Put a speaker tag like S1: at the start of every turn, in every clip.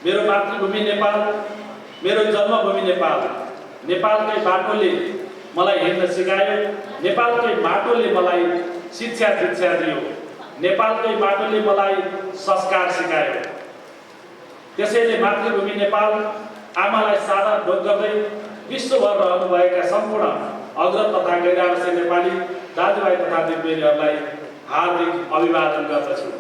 S1: मेरो मातृभूमि नेपाल, मेरो जन्मभूमि नेपाल। नेपालकै बाटोले मलाई हिँड्न सिकायो, नेपालकै बाटोले मलाई शिक्षा दीक्षा दियो, नेपालकै बाटोले मलाई संस्कार सिकायो। त्यसैले मातृभूमि नेपाल आमालाई सादा ढोक गर्दै विश्वभर रहनुभएका सम्पूर्ण अग्र तथा गैर-आवासीय नेपाली दाजुभाइ तथा दिदीबहिनीहरूलाई हार्दिक अभिवादन गर्दछु।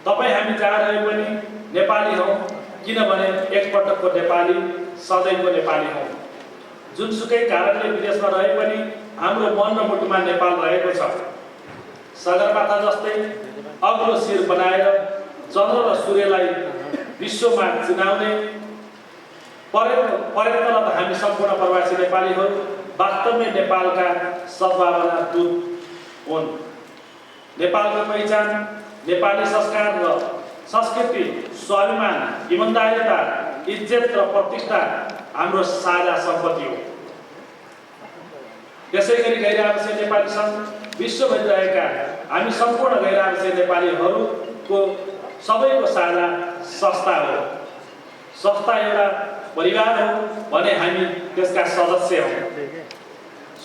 S1: तपाईँ हामी जहाँ रहे पनि नेपाली हौँ, किनभने एकपटकको नेपाली सधैँको नेपाली हौँ। जुनसुकै कारणले विदेशमा रहे पनि हाम्रो मन र मुटुमा नेपाल रहेको छ। सगरमाथा जस्तै अग्लो शिर बनाएर चन्द्र र सूर्यलाई विश्वमा चिनाउने पर्यटन हामी सम्पूर्ण प्रवासी नेपालीहरू वास्तवमै नेपालका सद्भावना दूत हुन्। नेपालको पहिचान, नेपाली संस्कार र संस्कृति, स्वाभिमान, इमानदारिता, इज्जत र प्रतिष्ठा हाम्रो साझा सम्पत्ति हो। त्यसैगरी गैर-आवासीय नेपाली सङ्घ विश्वभरि रहेका हामी सम्पूर्ण गैर-आवासीय नेपालीहरूको सबैको साझा संस्था हो। संस्था एउटा परिवार हो भने हामी त्यसका सदस्य हौँ।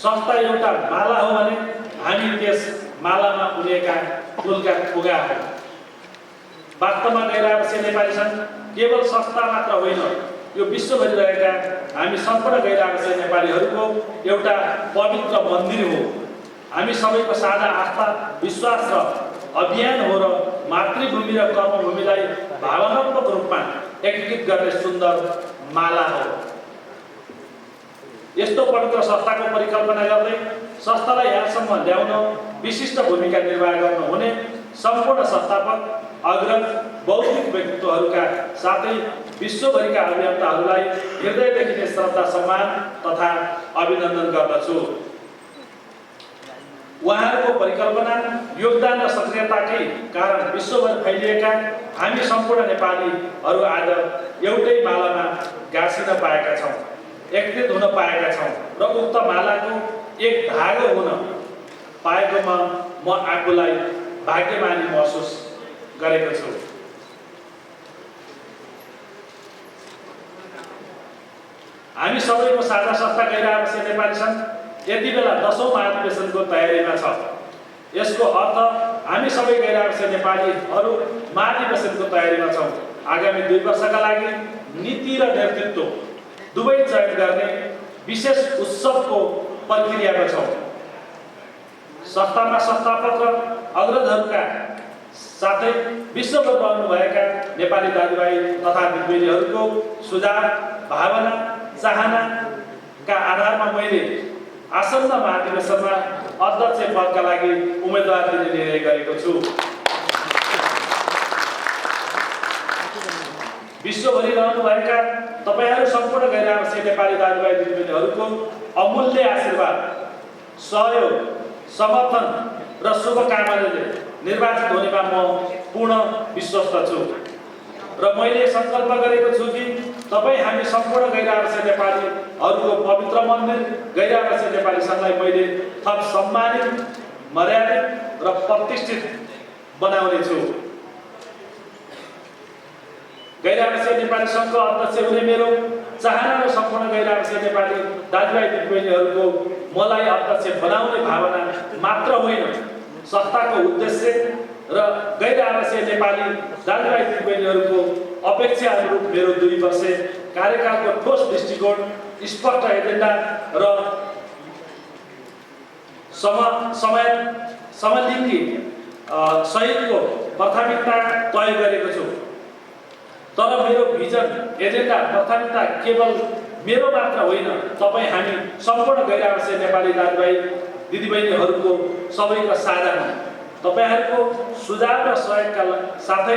S1: संस्था एउटा माला हो भने हामी त्यस मालामा उनेका फुलका थोगा हौँ। वास्तवमा गैर-आवासीय नेपाली सङ्घ केवल संस्था मात्र होइन, यो विश्वभरि रहेका हामी सम्पूर्ण गैर-आवासीय नेपालीहरूको एउटा पवित्र मन्दिर हो। हामी सबैको साझा आस्था, विश्वास र अभियान हो र मातृभूमि र कर्मभूमिलाई भावनात्मक रूपमा एकीकृत गर्ने सुन्दर माला हो। यस्तो पवित्र संस्थाको परिकल्पना गर्दै संस्थालाई यहाँसम्म ल्याउन विशिष्ट भूमिका निर्वाह गर्नुहुने सम्पूर्ण संस्थापक, अग्रज, बौद्धिक व्यक्तित्वहरूका साथै विश्वभरिका अभियन्ताहरूलाई हृदयदेखि नै श्रद्धा, सम्मान तथा अभिनन्दन गर्दछु। उहाँहरूको परिकल्पना, योगदान र सक्रियताकै कारण विश्वभर फैलिएका हामी सम्पूर्ण नेपालीहरू आज एउटै मालामा गाँसिन पाएका छौँ, एकत्रित हुन पाएका छौँ र उक्त मालाको एक धागो हुन पाएकोमा म आफूलाई भाग्यमानी महसुस गरेको छु। हामी सबैको साझा संस्था गैर-आवासीय नेपाली सङ्घ यति बेला 10औं महाधिवेशनको तयारीमा छ। यसको अर्थ हामी सबै गैर-आवासीय नेपालीहरू महाधिवेशनको तयारीमा छौँ। आगामी 2 वर्षका लागि नीति र नेतृत्व दुवै चयन गर्ने विशेष उत्सवको प्रक्रियामा छौँ। संस्थामा संस्थापक र अग्रजहरूका साथै विश्वभर रहनुभएका नेपाली दाजुभाइ तथा दिदीबहिनीहरूको सुझाव, भावना, चाहनाका आधारमा मैले आसन्न महाधिवेशनमा अध्यक्ष पदका लागि उम्मेदवार दिने निर्णय गरेको छु। विश्वभरि रहनुभएका तपाईँहरू सम्पूर्ण गैर-आवासीय नेपाली दाजुभाइ दिदीबहिनीहरूको अमूल्य आशीर्वाद, सहयोग, समर्थन र शुभकामनाले निर्वाचित हुनेमा म पूर्ण विश्वस्त छु र मैले सङ्कल्प गरेको छु कि तपाईँ हामी सम्पूर्ण गैर-आवासीय नेपालीहरूको पवित्र मन्दिर गैर-आवासीय नेपाली सङ्घलाई मैले थप सम्मानित, मर्यादित र प्रतिष्ठित बनाउने छु। गैर-आवासीय नेपाली सङ्घको अध्यक्ष हुने मेरो चाहना र सम्पूर्ण गैर-आवासीय नेपाली दाजुभाइ दिदीबहिनीहरूको मलाई अध्यक्ष बनाउने भावना मात्र होइन, संस्थाको उद्देश्य र गैर-आवासीय नेपाली दाजुभाइ दिदीबहिनीहरूको अपेक्षा अनुरूप मेरो 2 वर्ष कार्यकालको ठोस दृष्टिकोण, स्पष्ट एजेन्डा र समलिङ्गी सहितको प्राथमिकता तय गरेको छु। तर मेरो भिजन, एजेन्डा, प्राथमिकता केवल मेरो मात्र होइन, तपाईँ हामी सम्पूर्ण गैर-आवासीय नेपाली दाजुभाइ दिदीबहिनीहरूको सबैको साझा हुन्। तपाईँहरूको सुझाव र सहयोगका साथै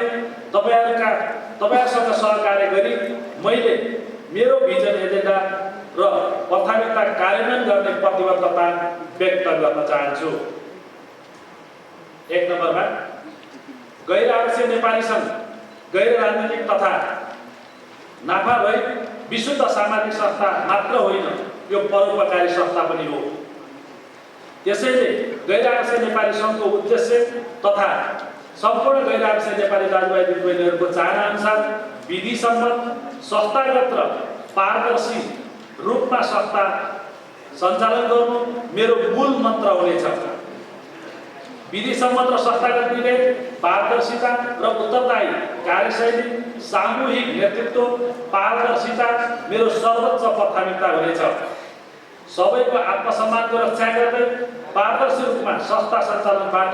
S1: तपाईँहरूसँग सहकार्य गरी मैले मेरो भिजन, एजेन्डा र प्राथमिकता कार्यान्वयन गर्ने प्रतिबद्धता व्यक्त गर्न चाहन्छु। 1 नम्बरमा गैर-आवासीय नेपाली सङ्घ गैर राजनीतिक तथा नाफा रहित विशुद्ध सामाजिक संस्था मात्र होइन, यो परोपकारी संस्था पनि हो। त्यसैले गैर-आवासीय नेपाली सङ्घको उद्देश्य तथा सम्पूर्ण गैर आवश्यक नेपाली दाजुभाइ दिदीबहिनीहरूको चाहनाअनुसार विधिसम्मत, संस्थागत र पारदर्शी रूपमा संस्था सञ्चालन गर्नु मेरो मूल मन्त्र हुनेछ। विधिसम्मत र संस्थागत विवेक, पारदर्शिता र उत्तरदायी कार्यशैली, सामूहिक नेतृत्व, पारदर्शिता मेरो सर्वोच्च प्राथमिकता हुनेछ। सबैको आत्मसम्मानको रक्षा गर्दै पारदर्शी रूपमा संस्था सञ्चालनबाट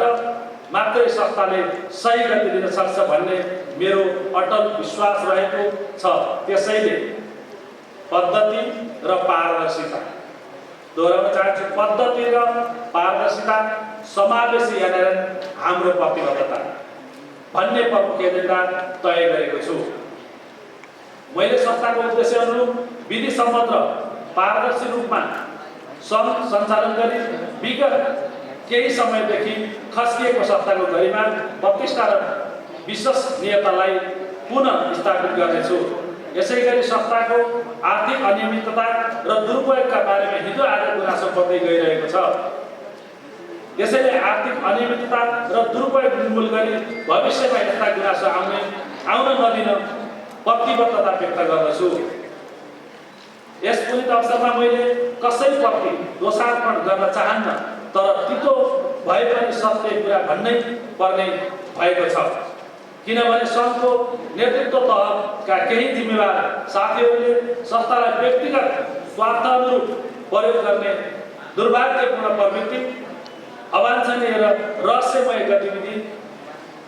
S1: मात्रै संस्थाले सही गति दिन सक्छ भन्ने मेरो अटल विश्वास रहेको छ। त्यसैले पद्धति र पारदर्शिता, दोहोऱ्याउन चाहन्छु, पद्धति र पारदर्शिता, समावेशी एनआरएन हाम्रो प्रतिबद्धता भन्ने प्रमुख एजेन्डा तय गरेको छु। मैले संस्थाको उद्देश्य अनुरूप विधिसम्मत र पारदर्शी रूपमा सञ्चालन गरी विगत केही समयदेखि खस्किएको संस्थाको गरिमा, प्रतिष्ठा र विश्वसनीयतालाई पुनः स्थापित गर्नेछु। यसैगरी संस्थाको आर्थिक अनियमितता र दुरुपयोगका बारेमा हिजो आज गुनासो बढ्दै गइरहेको छ। त्यसैले आर्थिक अनियमितता र दुरुपयोग निर्मूल गरी भविष्यमा यस्ता गुनासो आउन नदिन प्रतिबद्धता व्यक्त गर्दछु। यस पुनित अवसरमा मैले कसैप्रति दोषारोपण गर्न चाहन्न, तर तितो भए पनि सत्य कुरा भन्नै पर्ने भएको छ। किनभने सङ्घको नेतृत्व तहका केही जिम्मेवार साथीहरूले संस्थालाई व्यक्तिगत स्वार्थअनुरूप प्रयोग गर्ने दुर्भाग्यपूर्ण प्रवृत्ति, अवाञ्छनीय र रहस्यमय गतिविधि,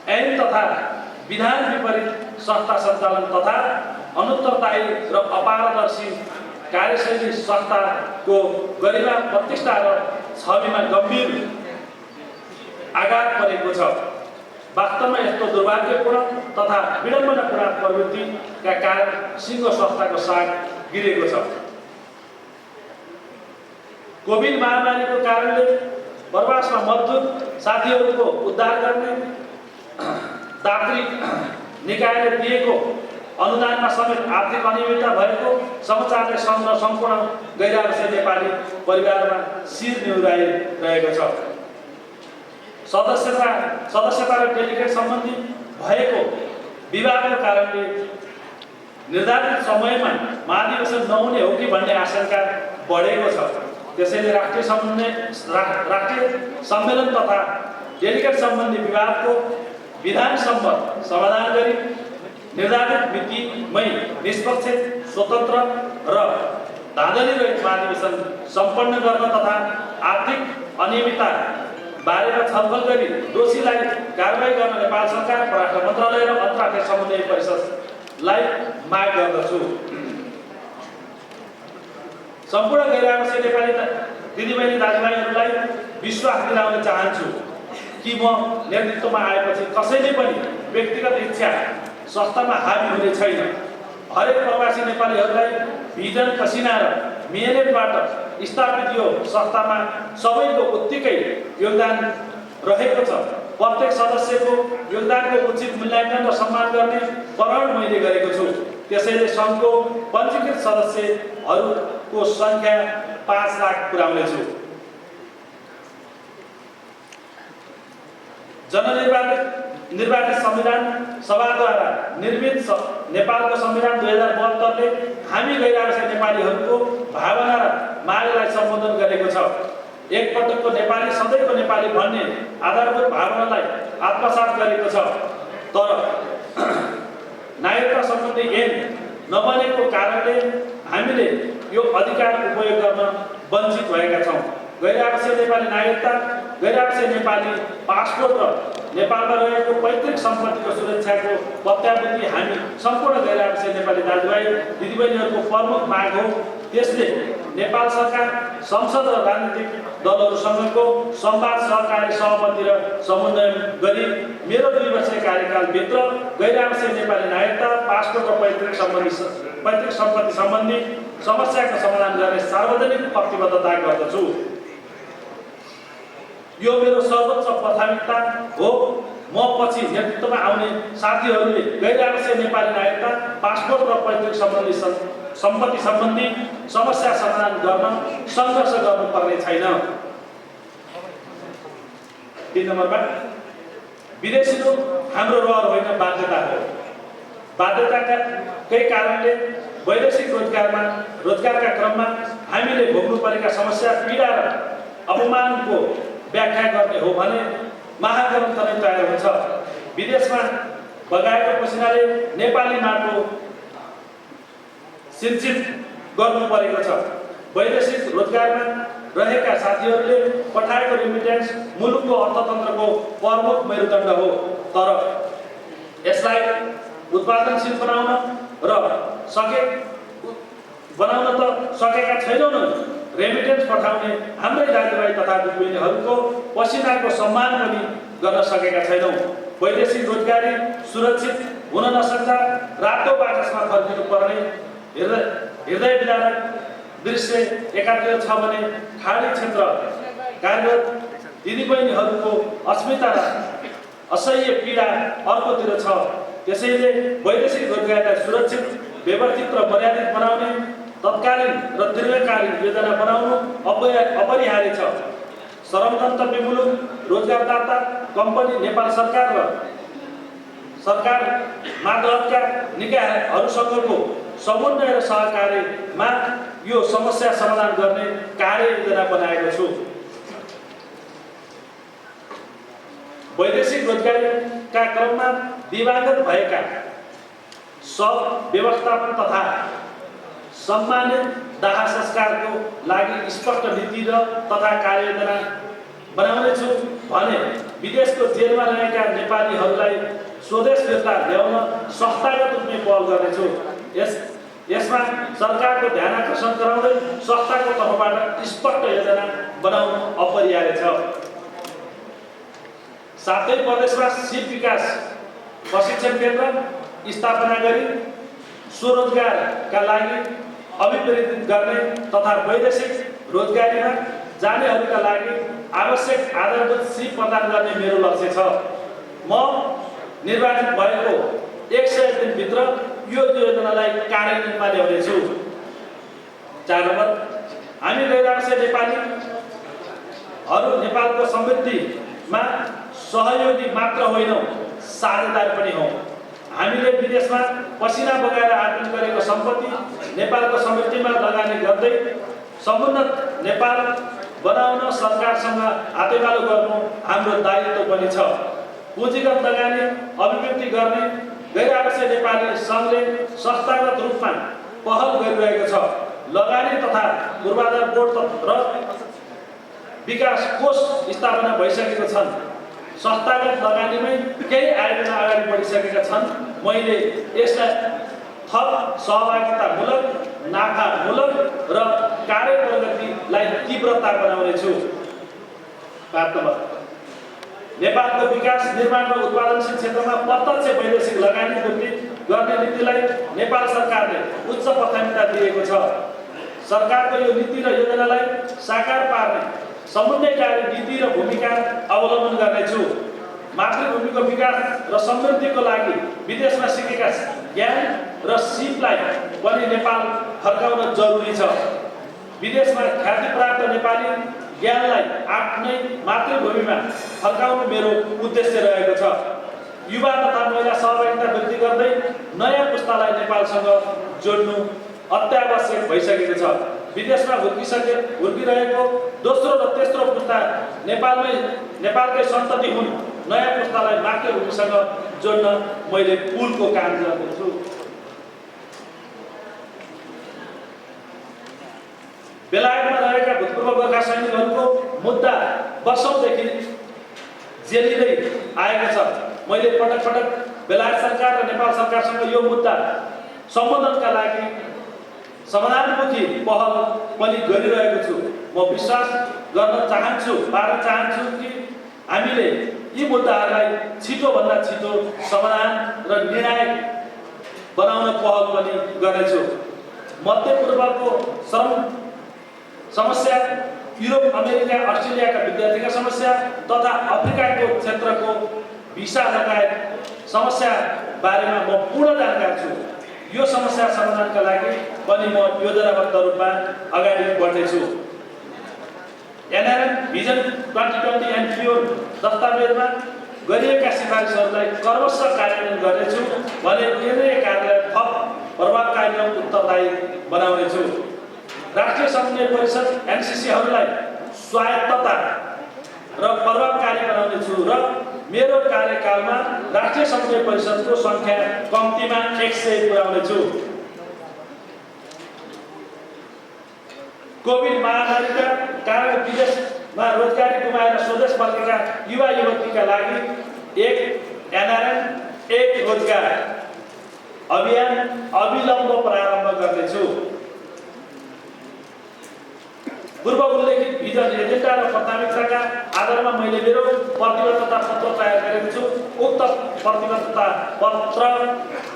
S1: ऐन तथा विधान विपरीत संस्था सञ्चालन तथा अनुत्तरदायी र अपारदर्शी कार्यशैली संस्थाको गरिमा, प्रतिष्ठा र छविमा गम्भीर आघात परेको छ। वास्तवमा यस्तो दुर्भाग्यपूर्ण तथा विडम्बनापूर्ण प्रवृत्तिका कारण सिङ्गो संस्थाको साग गिरेको छ। कोभिड महामारीको कारणले प्रवासमा मजदुर साथीहरूको उद्धार गर्ने दात्री निकायले दिएको अनुदानमा समेत आर्थिक अनियमितता भएको समाचारले सङ्घ र सम्पूर्ण गैर आवश्यक नेपाली परिवारमा शिर निहुराइरहेको छ। सदस्यता र डेलिगेट सम्बन्धी भएको विवादको कारणले निर्धारित समयमा महाधिवेशन नहुने हो कि भन्ने आशंका बढेको छ। त्यसैले राष्ट्रिय सम्मेलन तथा डेलिगेट सम्बन्धी विवादको विधानसम्मत समाधान गरी निर्धारित मितिमै निष्पक्ष, स्वतन्त्र र धाँधलीरहित महाधिवेशन सम्पन्न गर्न तथा आर्थिक अनियमितता बारेमा छलफल गरी दोषीलाई कारबाही गर्न नेपाल सरकार, परराष्ट्र मन्त्रालय र अन्तर्राष्ट्रिय समन्वय परिषदलाई माग गर्दछु। सम्पूर्ण गैर आवश्यक नेपाली दिदीबहिनी दाजुभाइहरूलाई विश्वास दिलाउन चाहन्छु कि म नेतृत्वमा आएपछि कसैले पनि व्यक्तिगत इच्छा संस्थामा हाबी हुने छैन। हरेक प्रवासी नेपालीहरूलाई भिजन, पसिना र मेहनतबाट स्थापित यो संस्थामा सबैको उत्तिकै योगदान रहेको छ। प्रत्येक सदस्यको योगदानको उचित मूल्याङ्कन र सम्मान गर्ने प्रण मैले गरेको छु। त्यसैले सङ्घको पञ्जीकृत सदस्यहरूको सङ्ख्या 5 लाख पुर्याउनेछु। निर्वाचित संविधान सभाद्वारा निर्मित नेपालको संविधान 2072ले हामी गैर आवश्यक नेपालीहरूको भावना र मागलाई सम्बोधन गरेको छ। एकपटकको नेपाली सधैँको नेपाली भन्ने आधारभूत भावनालाई आत्मसात गरेको छ। तर नागरिकता सम्बन्धी ऐन नबनेको कारणले हामीले यो अधिकार उपयोग गर्न वञ्चित भएका छौँ। गैर आवश्यक नेपाली नागरिकता, गैर आवश्यक नेपाली पासपोर्ट र नेपालमा रहेको पैतृक सम्पत्तिको सुरक्षाको प्रत्याभूति हामी सम्पूर्ण गैर आवश्यक नेपाली दाजुभाइ दिदीबहिनीहरूको प्रमुख माग हो। त्यसले नेपाल सरकार, संसद र राजनीतिक दलहरूसँगको संवाद, सहकारी, सहमति र समन्वय गरी मेरो 2 वर्षीय कार्यकालभित्र गैर आवश्यक नेपाली नागरिकता, पासपोर्ट र पैतृक सम्पत्ति सम्बन्धी समस्याको समाधान गर्ने सार्वजनिक प्रतिबद्धता गर्दछु। यो मेरो सर्वोच्च प्राथमिकता हो। म पछि नेतृत्वमा आउने साथीहरूले गैर आवश्यक नेपाली नागरिकता, पासपोर्ट र पैतृक सम्पत्ति सम्बन्धी समस्या समाधान गर्न सङ्घर्ष गर्नुपर्ने छैन। 3 नम्बरमा विदेशी लोक हाम्रो रहर होइन, बाध्यता हो। बाध्यताकै कारणले वैदेशिक रोजगारका क्रममा हामीले भोग्नु परेका समस्या, पीडा र अपमानको व्याख्या गर्ने हो भने महाग्रन्थ नै तयार हुन्छ। विदेशमा बगाएको पसिनाले नेपाली माटो सिंचित गर्नु परेको छ। वैदेशिक रोजगारमा रहेका साथीहरूले पठाएको रेमिटेन्स मुलुकको अर्थतन्त्रको प्रमुख मेरुदण्ड हो। तर यसलाई उत्पादनशील बनाउन त सकेका छैनौँ न। रेमिटेन्स पठाउने हाम्रै दाजुभाइ तथा दिदीबहिनीहरूको पसिनाको सम्मान पनि गर्न सकेका छैनौँ। वैदेशिक रोजगारी सुरक्षित हुन नसक्दा रातो बाकसमा फर्किनु पर्ने हृदय विदारक दृश्य एकातिर छ भने खाडी क्षेत्र कार्यरत दिदीबहिनीहरूको अस्मिता र असह्य पीडा अर्कोतिर छ। त्यसैले वैदेशिक रोजगारलाई सुरक्षित, व्यवस्थित र मर्यादित बनाउने तत्कालीन र दीर्घकालीन योजना बनाउनु अपरिहार्य छ। श्रम गन्तव्य मुलुक, रोजगारदाता कम्पनी, नेपाल सरकार र सरकार मातहतका निकायहरूसँगको समन्वय र सहकार्यमा यो समस्या समाधान गर्ने कार्ययोजना बनाएको छु। वैदेशिक रोजगारीका क्रममा दिवागत भएका सब व्यवस्थापन तथा सम्मानित दाह संस्कारको लागि स्पष्ट नीति तथा कार्ययोजना बनाउनेछु भने विदेशको जेलमा रहेका नेपालीहरूलाई स्वदेश फिर्ता ल्याउन संस्थागत रूपले पहल गर्नेछु। यसमा सरकारको ध्यान आकर्षण गराउँदै संस्थाको तर्फबाट स्पष्ट योजना बनाउनु अपरिहार्य छ। साथै प्रदेशमा सिप विकास प्रशिक्षण केन्द्र स्थापना गरी स्वरोजगारका लागि अभिप्रेरित गर्ने तथा वैदेशिक रोजगारीमा जानेहरूका लागि आवश्यक आधारभूत सिप प्रदान गर्ने मेरो लक्ष्य छ। म निर्वाचित भएको 100 दिनभित्र यो योजनालाई कार्यान्वयनमा ल्याउनेछु। 4 नम्बर, हामी गैरआवासीय नेपालीहरू नेपालको समृद्धिमा सहयोगी मात्र होइनौँ, साझेदार पनि हौँ। हामीले विदेशमा पसिना बगाएर आर्जन गरेको सम्पत्ति नेपालको समृद्धिमा लगानी गर्दै समुन्नत नेपाल बनाउन सरकारसँग हातेमालो गर्नु हाम्रो दायित्व पनि छ। पुँजीगत लगानी अभिवृद्धि गर्ने गैरआवासीय नेपाली सङ्घले संस्थागत रूपमा पहल गरिरहेको छ। लगानी तथा पूर्वाधार बोर्ड र विकास कोष स्थापना भइसकेको छन्। संस्थागत लगानीमै केही आयोजना अगाडि बढिसकेका छन्। मैले यसलाई थप सहभागितामूलक, नाफामूलक र कार्यप्रगतिलाई तीव्रता बनाउनेछु। 5 नम्बर, नेपालको विकास, निर्माण र उत्पादनशील क्षेत्रमा प्रत्यक्ष वैदेशिक लगानी वृद्धि गर्ने नीतिलाई नेपाल सरकारले उच्च प्राथमिकता दिएको छ। सरकारको यो नीति र योजनालाई साकार पार्ने समन्वयकारी नीति र भूमिका अवलम्बन गर्नेछु। मातृभूमिको विकास र समृद्धिको लागि विदेशमा सिकेका ज्ञान र सिपलाई पनि नेपाल फर्काउन जरुरी छ। विदेशमा ख्याति प्राप्त नेपाली ज्ञानलाई आफ्नै मातृभूमिमा फर्काउनु मेरो उद्देश्य रहेको छ। युवा तथा महिला सहभागिता वृद्धि गर्दै नयाँ पुस्तालाई नेपालसँग जोड्नु अत्यावश्यक भइसकेको छ। विदेशमा हुर्किरहेको दोस्रो र तेस्रो पुस्ता नेपालकै सन्तति हुन्। नयाँ पुस्तालाई मातृभूमिसँग जोड्न मैले पुलको काम गर्दैछु। बेलायतमा रहेका भूतपूर्व गोर्खा सैनिकहरूको मुद्दा वर्षौंदेखि जेलिँदै आएको छ। मैले पटक पटक बेलायत सरकार र नेपाल सरकारसँग यो मुद्दा सम्बोधनका लागि समाधानमुखी पहल पनि गरिरहेको छु। म विश्वास गर्न चाहन्छु कि हामीले यी मुद्दाहरूलाई छिटोभन्दा छिटो समाधान र निर्णायक बनाउन पहल पनि गर्नेछु। मध्यपूर्वको श्रम समस्या, युरोप, अमेरिका, अस्ट्रेलियाका विद्यार्थीका समस्या तथा अफ्रिकाको क्षेत्रको भिसा लगायत समस्या बारेमा म पूर्ण जानकार छु। यो समस्या समाधानका लागि पनि म योजनाबद्ध रूपमा अगाडि बढ्नेछु। एनआरएन भिजन 2020 एन्ड बियोन्ड दस्तावेजमा गरिएका सिफारिसहरूलाई क्रमशः कार्यान्वयन गर्नेछु भने केन्द्रीय कार्यालय थप प्रभावकारी र उत्तरदायी बनाउनेछु। राष्ट्रिय समन्वय परिषद एनसीसीहरूलाई स्वायत्तता र प्रभावकारी बनाउनेछु र मेरो कार्यकालमा राष्ट्रिय समन्वय परिषदको सङ्ख्या कम्तीमा 100 पुर्याउनेछु। कोभिड महामारीका कारण विदेशमा रोजगारी गुमाएर स्वदेश फर्केका युवा युवतीका लागि एक एनआरएन एक रोजगार अभियान अविलम्ब प्रारम्भ गर्नेछु। पूर्व उल्लेखित भिजन एजेन्डा र प्राथमिकताका आधारमा मैले मेरो प्रतिबद्धता पत्र तयार गरेको छु। उक्त प्रतिबद्धता पत्र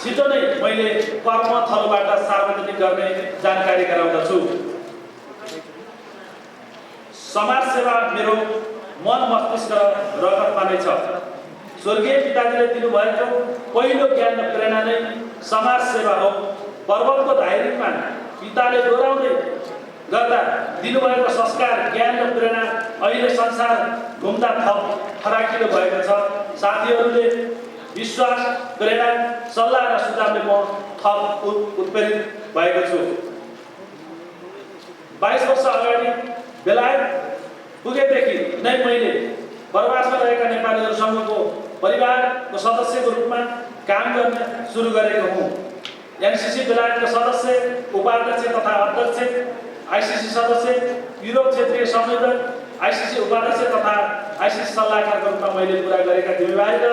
S1: छिटो नै मैले कर्मथलोबाट सार्वजनिक गर्ने जानकारी गराउँदछु। समाज सेवा मेरो मन मस्तिष्क र रगतमा नै छ। स्वर्गीय पिताजीले दिनुभएको पहिलो ज्ञान र प्रेरणा नै समाज सेवा हो। पर्वतको धाइरिङमा पिताले दोहोऱ्याउँदै गर्दा दिनुभएको संस्कार ज्ञान र प्रेरणा अहिले संसार घुम्दा थप फराकिलो भएको छ। साथीहरूले विश्वास प्रेरणा सल्लाह र सुझावले म थप उत्प्रेरित भएको छु। 22 वर्ष अगाडि बेलायत पुगेदेखि नै मैले प्रवासमा रहेका नेपालीहरूसँगको परिवारको सदस्यको रूपमा काम गर्न सुरु गरेको हुँ। एनसीसी बेलायतको सदस्य, उपाध्यक्ष तथा अध्यक्ष, आईसीसी सदस्य, युरोप क्षेत्रीय संयोजक, आईसीसी उपाध्यक्ष तथा आईसीसी सल्लाहकारको रूपमा मैले पुरा गरेका जिम्मेवारी र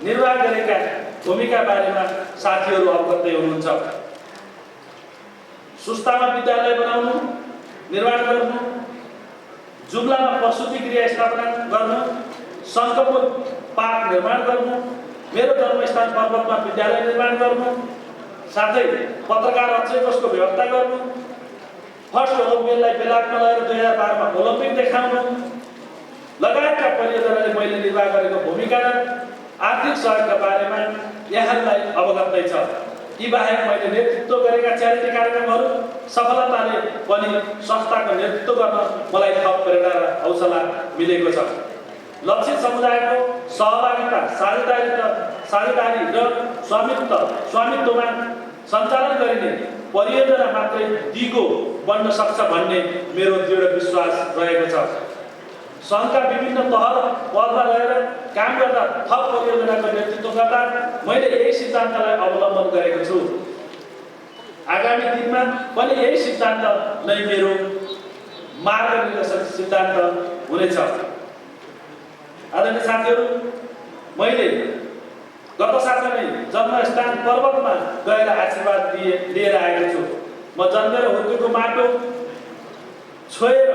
S1: निर्वाह गरेका भूमिका बारेमा साथीहरू अवगतै हुनुहुन्छ। सुस्तामा विद्यालय बनाउनु, निर्माण गर्नु, जुम्लामा प्रसुति गृह स्थापना गर्नु, शङ्खपुर पार्क निर्माण गर्नु, मेरो जन्मस्थान पर्वतमा विद्यालय निर्माण गर्नु, साथै पत्रकार अक्षय कोषको व्यवस्था गर्नु, फर्स्ट ओलम्पिकलाई बेलायतमा लगेर 2012 मा ओलम्पिक देखाउनु लगायतका परियोजनाले मैले निर्वाह गरेको भूमिका र आर्थिक सहयोगका बारेमा यहाँलाई अवगत छ। यी बाहेक मैले नेतृत्व गरेका च्यारिटी कार्यक्रमहरू सफलताले पनि संस्थाको नेतृत्व गर्न मलाई थप प्रेरणा र हौसला मिलेको छ। लक्षित समुदायको सहभागिता, साझेदारी र स्वामित्वमा सञ्चालन गरिने परियोजना मात्रै दिगो बन्न सक्छ भन्ने मेरो दृढ विश्वास रहेको छ। सङ्घका विभिन्न तह पदमा रहेर काम गर्दा थप परियोजनाको नेतृत्व गर्दा मैले यही सिद्धान्तलाई अवलम्बन गरेको छु। आगामी दिनमा पनि यही सिद्धान्त नै मेरो मार्गनिर्देशक सिद्धान्त हुनेछ। आदरणीय साथीहरू, मैले गत साता नै जन्मस्थान पर्वतमा गएर आशीर्वाद लिएर आएको छु। म जन्मेर हुर्केको माटो छोएर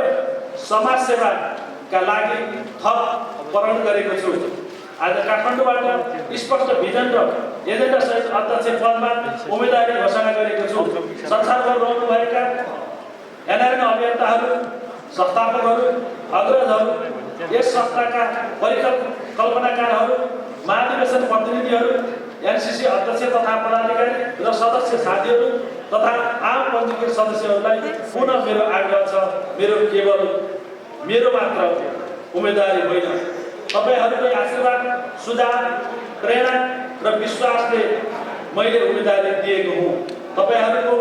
S1: समाज सेवाका लागि थप प्रण गरेको छु। आज काठमाडौँबाट स्पष्ट भिजन र एजेन्डा सहित अध्यक्ष पदमा उम्मेदवारी घोषणा गरेको छु। संसारभर रहनुभएका एनआरएन अभियन्ताहरू, संस्थापकहरू, अग्रजहरू, यस संस्थाका परिकल्पनाकारहरू, महाधिवेशन प्रतिनिधिहरू, एनसीसी अध्यक्ष तथा पदाधिकारी र सदस्य साथीहरू तथा आम पञ्जीकृत सदस्यहरूलाई पुनः मेरो आग्रह छ, मेरो मात्र उम्मेदवारी होइन, तपाईहरूको आशीर्वाद, सुझाव, प्रेरणा र विश्वासले मैले उम्मेदवारी दिएको हुँ। तपाईहरूको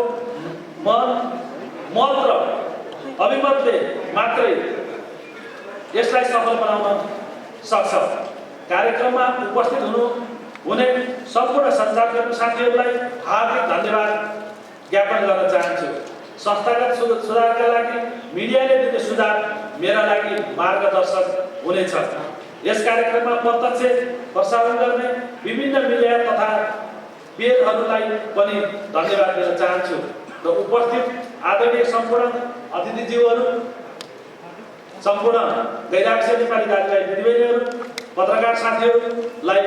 S1: मत र अभिमतले मात्रै यसलाई सफल बनाउन सक्छ। कार्यक्रममा उपस्थित हुने सम्पूर्ण सञ्चालकर्मी साथीहरूलाई हार्दिक धन्यवाद ज्ञापन गर्न चाहन्छु। संस्थागत सुधारका लागि मिडियाले दिने सुझाव मेरा लागि मार्गदर्शक हुनेछ। यस कार्यक्रममा प्रत्यक्ष प्रसारण गर्ने विभिन्न मिडिया तथा पेजहरूलाई पनि धन्यवाद दिन चाहन्छु र उपस्थित आदरणीय सम्पूर्ण अतिथिज्यूहरू, सम्पूर्ण गैर नेपाली दाजुभाइ दिदीबहिनीहरू, पत्रकार साथीहरूलाई